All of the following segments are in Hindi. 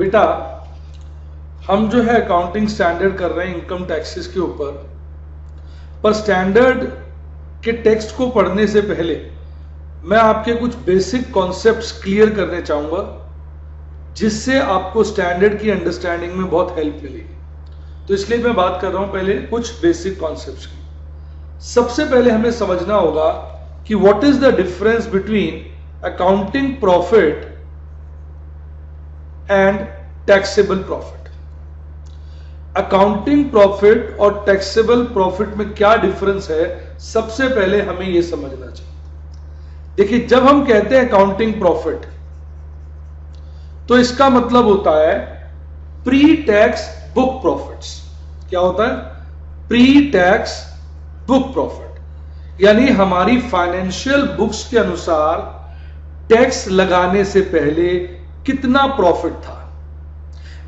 बेटा हम जो है अकाउंटिंग स्टैंडर्ड कर रहे हैं इनकम टैक्सेस के ऊपर, पर स्टैंडर्ड के टेक्स्ट को पढ़ने से पहले मैं आपके कुछ बेसिक कॉन्सेप्ट्स क्लियर करने चाहूंगा जिससे आपको स्टैंडर्ड की अंडरस्टैंडिंग में बहुत हेल्प मिलेगी। तो इसलिए मैं बात कर रहा हूं पहले कुछ बेसिक कॉन्सेप्ट्स की। सबसे पहले हमें समझना होगा कि what is the difference between accounting profit and taxable profit. Accounting profit और टैक्सेबल प्रॉफिट में क्या डिफरेंस है, सबसे पहले हमें यह समझना चाहिए। देखिए, जब हम कहते हैं अकाउंटिंग प्रॉफिट तो इसका मतलब होता है प्री टैक्स बुक प्रॉफिट्स। क्या होता है? प्री टैक्स बुक प्रॉफिट, यानी हमारी फाइनेंशियल बुक्स के अनुसार टैक्स लगाने से पहले कितना प्रॉफिट था।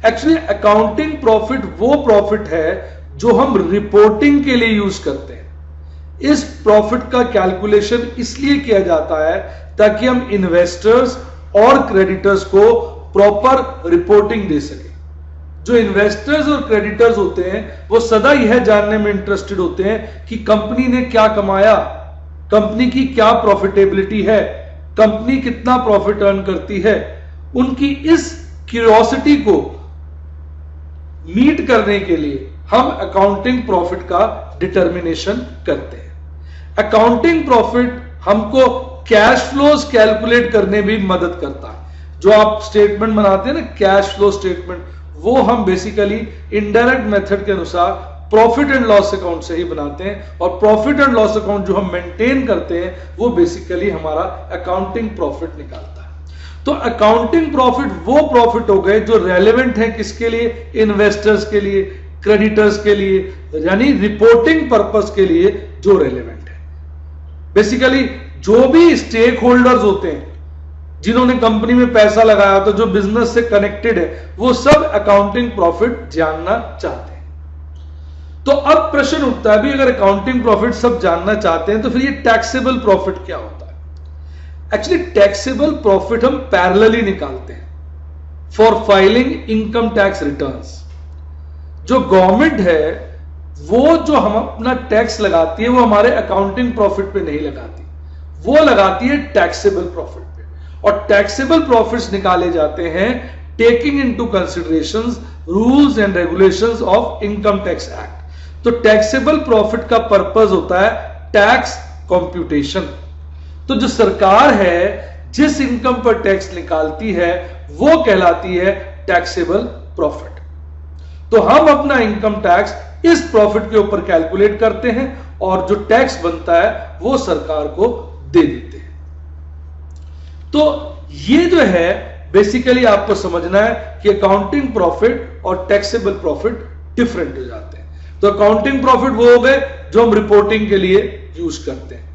एक्चुअली अकाउंटिंग प्रॉफिट वो प्रॉफिट है जो हम रिपोर्टिंग के लिए यूज करते हैं। इस प्रॉफिट का कैलकुलेशन इसलिए किया जाता है ताकि हम इन्वेस्टर्स और क्रेडिटर्स को प्रॉपर रिपोर्टिंग दे सके। जो इन्वेस्टर्स और क्रेडिटर्स होते हैं वो सदा यह जानने में इंटरेस्टेड होते हैं कि कंपनी ने क्या कमाया, कंपनी की क्या प्रॉफिटेबिलिटी है, कंपनी कितना प्रॉफिट अर्न करती है। उनकी इस क्यूरियोसिटी को मीट करने के लिए हम अकाउंटिंग प्रॉफिट का डिटर्मिनेशन करते हैं। अकाउंटिंग प्रॉफिट हमको कैश फ्लोज कैलकुलेट करने में भी मदद करता है। जो आप स्टेटमेंट बनाते हैं ना, कैश फ्लो स्टेटमेंट, वो हम बेसिकली इनडायरेक्ट मेथड के अनुसार प्रॉफिट एंड लॉस अकाउंट से ही बनाते हैं, और प्रॉफिट एंड लॉस अकाउंट जो हम मेंटेन करते हैं वो बेसिकली हमारा अकाउंटिंग प्रॉफिट निकालता है। तो अकाउंटिंग प्रॉफिट वो प्रॉफिट हो गए जो रेलेवेंट है किसके लिए? इन्वेस्टर्स के लिए, क्रेडिटर्स के लिए, यानी रिपोर्टिंग पर्पस के लिए जो रेलेवेंट है। बेसिकली जो भी स्टेक होल्डर्स होते हैं जिन्होंने कंपनी में पैसा लगाया, तो जो बिजनेस से कनेक्टेड है, वो सब अकाउंटिंग प्रॉफिट जानना चाहते हैं। तो अब प्रश्न उठता है भी, अगर अकाउंटिंग प्रॉफिट सब जानना चाहते हैं तो फिर ये टैक्सेबल प्रॉफिट क्या होता है? एक्चुअली टैक्सेबल प्रॉफिट हम पैरेलली निकालते हैं for filing income tax returns. जो गवर्नमेंट है वो जो हम अपना टैक्स लगाती है वो हमारे अकाउंटिंग प्रॉफिट पे नहीं लगाती, वो लगाती है टैक्सेबल प्रॉफिट पे। और टैक्सेबल प्रॉफिट्स निकाले जाते हैं taking into considerations rules and regulations of income tax act. तो टैक्सेबल प्रॉफिट का पर्पस होता है टैक्स कंप्यूटेशन। तो जो सरकार है जिस इनकम पर टैक्स निकालती है वो कहलाती है टैक्सेबल प्रॉफिट। तो हम अपना इनकम टैक्स इस प्रॉफिट के ऊपर कैलकुलेट करते हैं और जो टैक्स बनता है वो सरकार को दे देते हैं। तो ये जो है बेसिकली आपको समझना है कि अकाउंटिंग प्रॉफिट और टैक्सेबल प्रॉफिट डिफरेंट हो जाते हैं। तो अकाउंटिंग प्रॉफिट वो हो गए जो हम रिपोर्टिंग के लिए यूज करते हैं।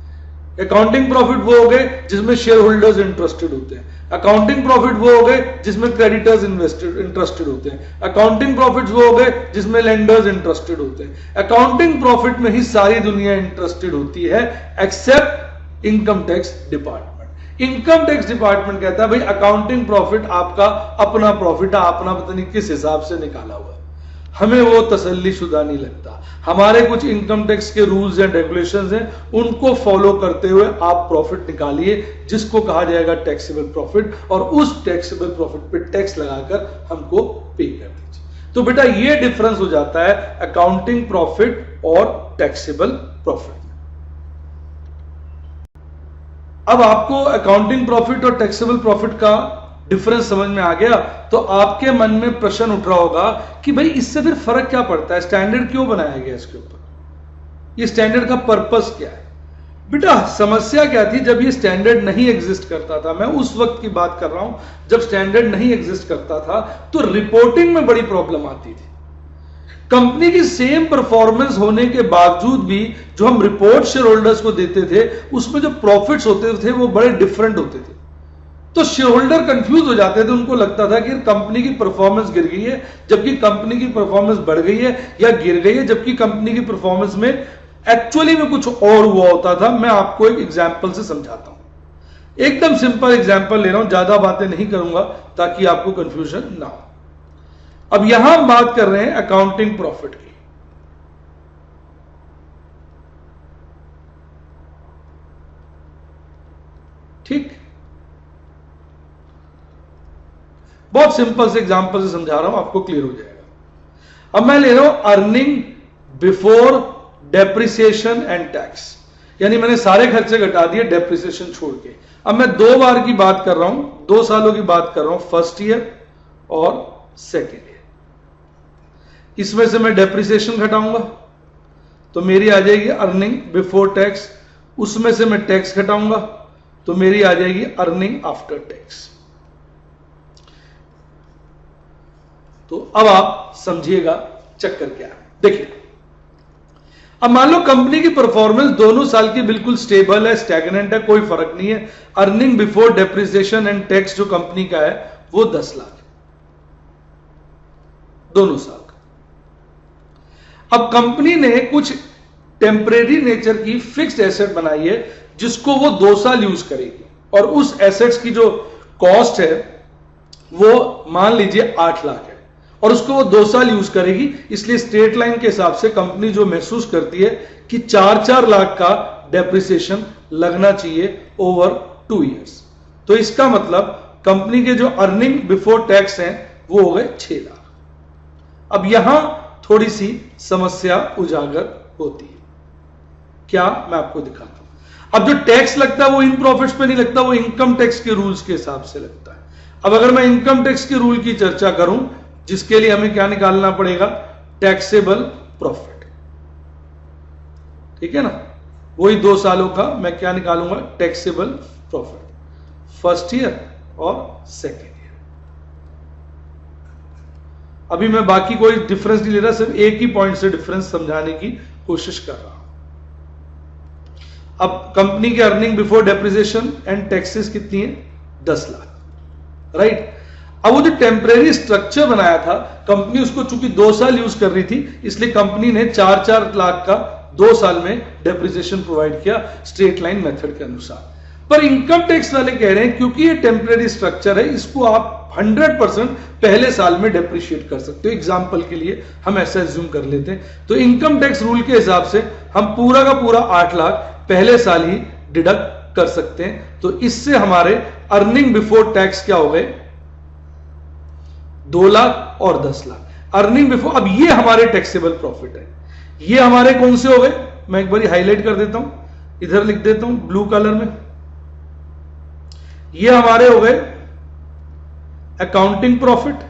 अकाउंटिंग प्रॉफिट वो हो गए जिसमें शेयर होल्डर्स इंटरेस्टेड होते हैं। अकाउंटिंग प्रॉफिट वो हो गए जिसमें क्रेडिटर्स इंटरेस्टेड होते हैं। अकाउंटिंग प्रॉफिट वो हो गए जिसमें लेंडर्स इंटरेस्टेड होते हैं। अकाउंटिंग प्रॉफिट में ही सारी दुनिया इंटरेस्टेड होती है except income tax department. Income tax department कहता है भाई अकाउंटिंग प्रॉफिट आपका अपना प्रॉफिट है, आपना पता नहीं किस हिसाब से निकाला हुआ है, हमें वो तसल्लीशुदा नहीं लगता। हमारे कुछ इनकम टैक्स के रूल्स एंड रेगुलेशंस हैं, उनको फॉलो करते हुए आप प्रॉफिट निकालिए जिसको कहा जाएगा टैक्सेबल प्रॉफिट, और उस टैक्सेबल प्रॉफिट पे टैक्स लगाकर हमको पे कर दीजिए। तो बेटा ये डिफरेंस हो जाता है अकाउंटिंग प्रॉफिट और टैक्सेबल प्रॉफिट। अब आपको अकाउंटिंग प्रॉफिट और टैक्सेबल प्रॉफिट का डिफरेंस समझ में आ गया, तो आपके मन में प्रश्न उठ रहा होगा कि भाई इससे फिर फर्क क्या पड़ता है, स्टैंडर्ड क्यों बनाया गया इसके ऊपर, ये स्टैंडर्ड का पर्पस क्या है? बेटा समस्या क्या थी जब ये स्टैंडर्ड नहीं एग्जिस्ट करता था, मैं उस वक्त की बात कर रहा हूं जब स्टैंडर्ड नहीं एग्जिस्ट करता था, तो रिपोर्टिंग में बड़ी प्रॉब्लम आती थी। कंपनी की सेम परफॉर्मेंस होने के बावजूद भी जो हम रिपोर्ट शेयर होल्डर्स को देते थे उसमें जो प्रॉफिट्स होते थे वो बड़े डिफरेंट होते थे। तो शेयर होल्डर कंफ्यूज हो जाते थे, उनको लगता था कि कंपनी की परफॉर्मेंस गिर गई है जबकि कंपनी की परफॉर्मेंस बढ़ गई है, या गिर गई है जबकि कंपनी की परफॉर्मेंस में एक्चुअली में कुछ और हुआ होता था। मैं आपको एक एग्जांपल से समझाता हूं, एकदम सिंपल एग्जांपल ले रहा हूं, ज्यादा बातें नहीं करूंगा ताकि आपको कंफ्यूजन ना हो। अब यहां हम बात कर रहे हैं अकाउंटिंग प्रॉफिट की। ठीक, बहुत सिंपल से एग्जांपल से समझा रहा हूं, आपको क्लियर हो जाएगा। अब मैं ले रहा हूं earning before depreciation and tax, यानी मैंने सारे खर्चे घटा दिए डेप्रिसिएशन छोड़ के। अब मैं 2 बार की बात कर रहा हूं, 2 सालों की बात कर रहा हूं, फर्स्ट ईयर और सेकेंड ईयर। इसमें से मैं डेप्रिसिएशन घटाऊंगा तो मेरी आ जाएगी अर्निंग बिफोर टैक्स, उसमें से मैं टैक्स घटाऊंगा तो मेरी आ जाएगी अर्निंग आफ्टर टैक्स। तो अब आप समझिएगा चक्कर क्या है। देखिए, अब मान लो कंपनी की परफॉर्मेंस दोनों साल की बिल्कुल स्टेबल है, स्टैग्नेंट है, कोई फर्क नहीं है। Earning before depreciation and tax जो कंपनी का है वो 10 लाख है दोनों साल का। अब कंपनी ने कुछ टेम्परेरी नेचर की फिक्स्ड एसेट बनाई है जिसको वो 2 साल यूज करेगी, और उस एसेट्स की जो कॉस्ट है वो मान लीजिए 8 लाख है, और उसको वो 2 साल यूज करेगी। इसलिए स्ट्रेट लाइन के हिसाब से कंपनी जो महसूस करती है कि 4-4 लाख का डेप्रिसिएशन लगना चाहिए ओवर 2 इयर्स। तो इसका मतलब कंपनी के जो अर्निंग बिफोर टैक्स हैं वो हो गए 6 लाख। अब यहां थोड़ी सी समस्या उजागर होती है। क्या, मैं आपको दिखाता हूं। अब जो टैक्स लगता है वो इन प्रॉफिट्स पे नहीं लगता, वो इनकम टैक्स के रूल्स के हिसाब से लगता है। अब अगर मैं इनकम टैक्स के रूल की चर्चा करूं, जिसके लिए हमें क्या निकालना पड़ेगा, टैक्सेबल प्रॉफिट। ठीक है ना, वही 2 सालों का मैं क्या निकालूंगा, टैक्सेबल प्रॉफिट, फर्स्ट ईयर और सेकेंड ईयर। अभी मैं बाकी कोई डिफरेंस नहीं ले रहा, सिर्फ एक ही पॉइंट से डिफरेंस समझाने की कोशिश कर रहा हूं। अब कंपनी की earning before depreciation and taxes कितनी है, 10 लाख, राइट। अब वो जो टेम्परेरी स्ट्रक्चर बनाया था कंपनी, उसको चूंकि 2 साल यूज कर रही थी, इसलिए कंपनी ने 4-4 लाख का 2 साल में डेप्रिसिएशन प्रोवाइड किया स्ट्रेट लाइन मेथड के अनुसार। पर इनकम टैक्स वाले कह रहे हैं क्योंकि ये टेम्परेरी स्ट्रक्चर है, इसको आप 100% पहले साल में डेप्रिशिएट कर सकते हो। एग्जाम्पल के लिए हम ऐसा एज्यूम कर लेते हैं। तो इनकम टैक्स रूल के हिसाब से हम पूरा का पूरा 8 लाख पहले साल ही डिडक्ट कर सकते हैं। तो इससे हमारे अर्निंग बिफोर टैक्स क्या हो गए, 2 लाख और 10 लाख अर्निंग बिफोर। अब ये हमारे टैक्सेबल प्रॉफिट है। ये हमारे कौन से हो गए, मैं एक बार हाईलाइट कर देता हूं, इधर लिख देता हूं ब्लू कलर में। ये हमारे हो गए अकाउंटिंग प्रॉफिट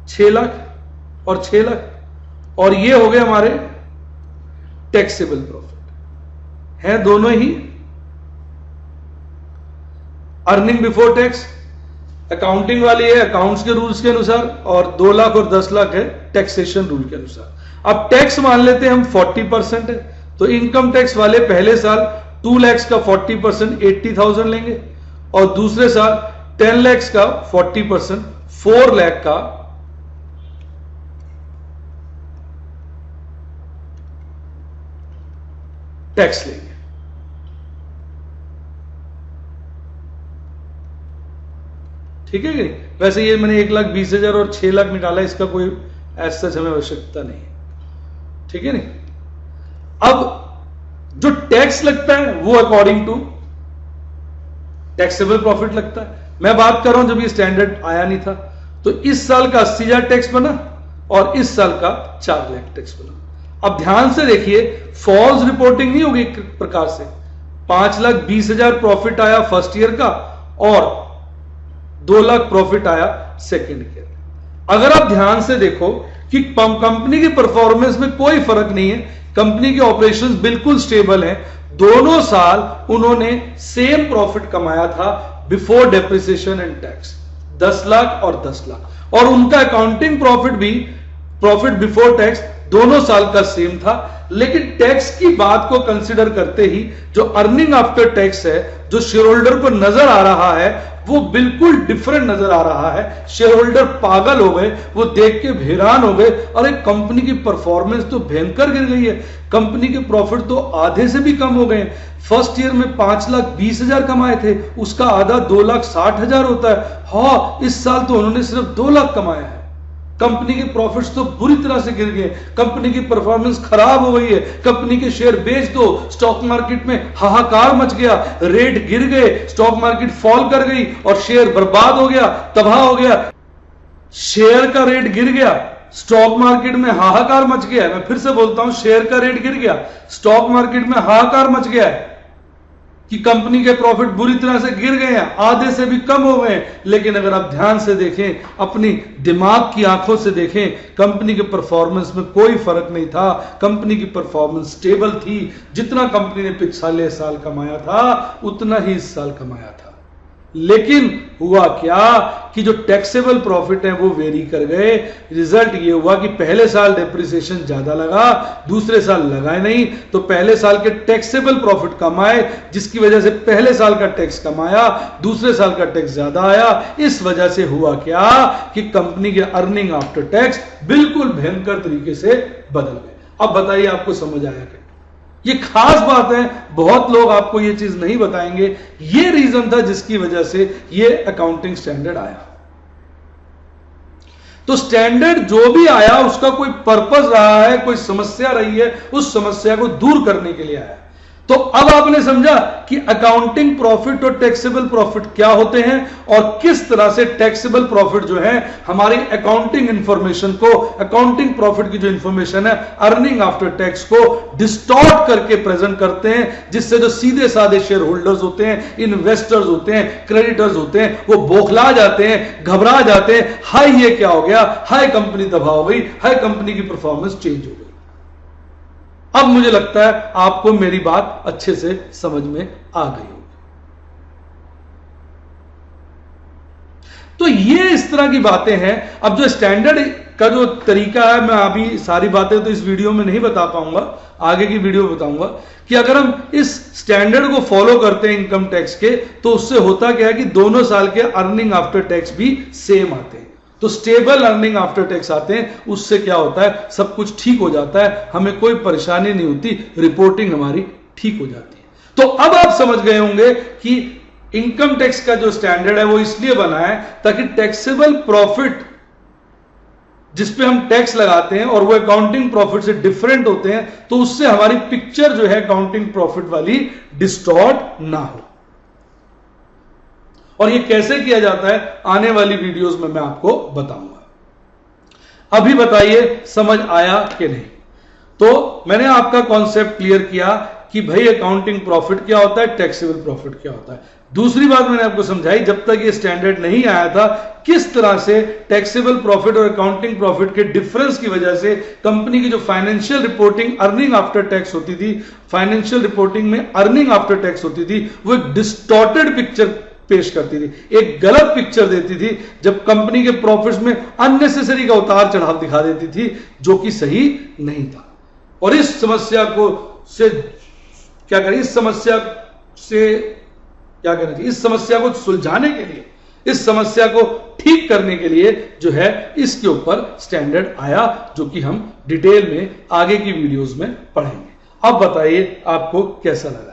6 लाख और 6 लाख, और ये हो गए हमारे टैक्सेबल प्रॉफिट, है दोनों ही अर्निंग बिफोर टैक्स। अकाउंटिंग वाली है अकाउंट्स के रूल्स के अनुसार, और 2 लाख और 10 लाख है टैक्सेशन रूल के अनुसार। अब टैक्स मान लेते हैं हम 40% है, तो इनकम टैक्स वाले पहले साल 2 लाख का 40% 80,000 लेंगे, और दूसरे साल 10 लाख का 40% 4 लाख का टैक्स लेंगे। ठीक है कि नहीं? वैसे ये मैंने 1,20,000 और 6 लाख निकाला, इसका कोई ऐसा हमें आवश्यकता नहीं है। ठीक है नहीं। अब जो टैक्स लगता है वो अकॉर्डिंग टू टैक्सेबल प्रॉफिट लगता है। मैं बात कर रहा हूं जब ये स्टैंडर्ड आया नहीं था, तो इस साल का 80,000 टैक्स बना और इस साल का 4 लाख टैक्स बना। अब ध्यान से देखिए, फॉल्स रिपोर्टिंग नहीं होगी एक प्रकार से। 5,20,000 प्रॉफिट आया फर्स्ट ईयर का और 2 लाख प्रॉफिट आया सेकेंड ईयर। अगर आप ध्यान से देखो कि कंपनी की परफॉर्मेंस में कोई फर्क नहीं है, कंपनी के ऑपरेशंस बिल्कुल स्टेबल हैं, दोनों साल उन्होंने सेम प्रॉफिट कमाया था before depreciation and tax, 10 lakh और 10 लाख, और उनका अकाउंटिंग प्रॉफिट भी, प्रॉफिट बिफोर टैक्स दोनों साल का सेम था, लेकिन टैक्स की बात को कंसिडर करते ही जो अर्निंग आफ्टर टैक्स है, जो शेयर होल्डर को नजर आ रहा है, वो बिल्कुल डिफरेंट नजर आ रहा है। शेयर होल्डर पागल हो गए, वो देख के हैरान हो गए, अरे कंपनी की परफॉर्मेंस तो भयंकर गिर गई है, कंपनी के प्रॉफिट तो आधे से भी कम हो गए। फर्स्ट ईयर में 5,20,000 कमाए थे, उसका आधा 2,60,000 होता है। हाँ, इस साल तो उन्होंने सिर्फ 2 लाख कमाया है। कंपनी के प्रॉफिट्स तो बुरी तरह से गिर गए, कंपनी की परफॉर्मेंस खराब हो गई है, कंपनी के शेयर बेच दो, स्टॉक मार्केट में हाहाकार मच गया, रेट गिर गए, स्टॉक मार्केट फॉल कर गई और शेयर बर्बाद हो गया, तबाह हो गया। शेयर का रेट गिर गया, स्टॉक मार्केट में हाहाकार मच गया। मैं फिर से बोलता हूं, शेयर का रेट गिर गया, स्टॉक मार्केट में हाहाकार मच गया है कि कंपनी के प्रॉफिट बुरी तरह से गिर गए हैं, आधे से भी कम हो गए। लेकिन अगर आप ध्यान से देखें, अपनी दिमाग की आंखों से देखें, कंपनी के परफॉर्मेंस में कोई फर्क नहीं था, कंपनी की परफॉर्मेंस स्टेबल थी। जितना कंपनी ने पिछले साल कमाया था उतना ही इस साल कमाया था। लेकिन हुआ क्या कि जो टैक्सेबल प्रॉफिट है वो वेरी कर गए। रिजल्ट ये हुआ कि पहले साल डेप्रिसिएशन ज्यादा लगा, दूसरे साल लगा नहीं, तो पहले साल के टैक्सेबल प्रॉफिट कम आए, जिसकी वजह से पहले साल का टैक्स कम आया, दूसरे साल का टैक्स ज्यादा आया। इस वजह से हुआ क्या कि कंपनी के अर्निंग आफ्टर टैक्स बिल्कुल भयंकर तरीके से बदल गए। अब बताइए, आपको समझ आया क्या? ये खास बात है, बहुत लोग आपको ये चीज नहीं बताएंगे। ये रीजन था जिसकी वजह से ये अकाउंटिंग स्टैंडर्ड आया। तो स्टैंडर्ड जो भी आया उसका कोई पर्पस रहा है, कोई समस्या रही है, उस समस्या को दूर करने के लिए आया। तो अब आपने समझा कि अकाउंटिंग प्रॉफिट और टैक्सेबल प्रॉफिट क्या होते हैं और किस तरह से टैक्सेबल प्रॉफिट जो है हमारी अकाउंटिंग इंफॉर्मेशन को, अकाउंटिंग प्रॉफिट की जो इंफॉर्मेशन है अर्निंग आफ्टर टैक्स को डिस्टॉर्ट करके प्रेजेंट करते हैं, जिससे जो सीधे साधे शेयर होल्डर्स होते हैं, इन्वेस्टर्स होते हैं, क्रेडिटर्स होते हैं, वो बौखला जाते हैं, घबरा जाते हैं। हाय, ये क्या हो गया, हाय कंपनी तबाह हो गई, हाय कंपनी की परफॉर्मेंस चेंज हो गई। अब मुझे लगता है आपको मेरी बात अच्छे से समझ में आ गई होगी। तो ये इस तरह की बातें हैं। अब जो स्टैंडर्ड का जो तरीका है, मैं अभी सारी बातें तो इस वीडियो में नहीं बता पाऊंगा, आगे की वीडियो बताऊंगा कि अगर हम इस स्टैंडर्ड को फॉलो करते हैं इनकम टैक्स के, तो उससे होता क्या है कि दोनों साल के अर्निंग आफ्टर टैक्स भी सेम आते हैं। तो स्टेबल अर्निंग आफ्टर टैक्स आते हैं। उससे क्या होता है, सब कुछ ठीक हो जाता है, हमें कोई परेशानी नहीं होती, रिपोर्टिंग हमारी ठीक हो जाती है। तो अब आप समझ गए होंगे कि इनकम टैक्स का जो स्टैंडर्ड है वो इसलिए बना है ताकि टैक्सेबल प्रॉफिट जिस पे हम टैक्स लगाते हैं और वो अकाउंटिंग प्रॉफिट से डिफरेंट होते हैं, तो उससे हमारी पिक्चर जो है अकाउंटिंग प्रॉफिट वाली डिस्टॉर्ट ना हो। और ये कैसे किया जाता है आने वाली वीडियोस में मैं आपको बताऊंगा। अभी बताइए समझ आया कि नहीं? तो मैंने आपका कॉन्सेप्ट क्लियर किया कि भाई अकाउंटिंग प्रॉफिट क्या होता है, टैक्सेबल प्रॉफिट क्या होता है। दूसरी बात मैंने आपको समझाई, जब तक ये स्टैंडर्ड नहीं आया था, किस तरह से टैक्सेबल प्रॉफिट और अकाउंटिंग प्रॉफिट के डिफरेंस की वजह से कंपनी की जो financial reporting earning after tax होती थी, फाइनेंशियल रिपोर्टिंग में अर्निंग आफ्टर टैक्स होती थी, वो एक डिस्टॉर्टेड पिक्चर पेश करती थी, एक गलत पिक्चर देती थी, जब कंपनी के प्रॉफिट्स में अननेसेसरी का उतार चढ़ाव दिखा देती थी, जो कि सही नहीं था। और इस समस्या को से क्या करें, इस समस्या से क्या करना चाहिए, इस समस्या को सुलझाने के लिए, इस समस्या को ठीक करने के लिए जो है इसके ऊपर स्टैंडर्ड आया, जो कि हम डिटेल में आगे की वीडियोस में पढ़ेंगे। अब बताइए आपको कैसा लगा।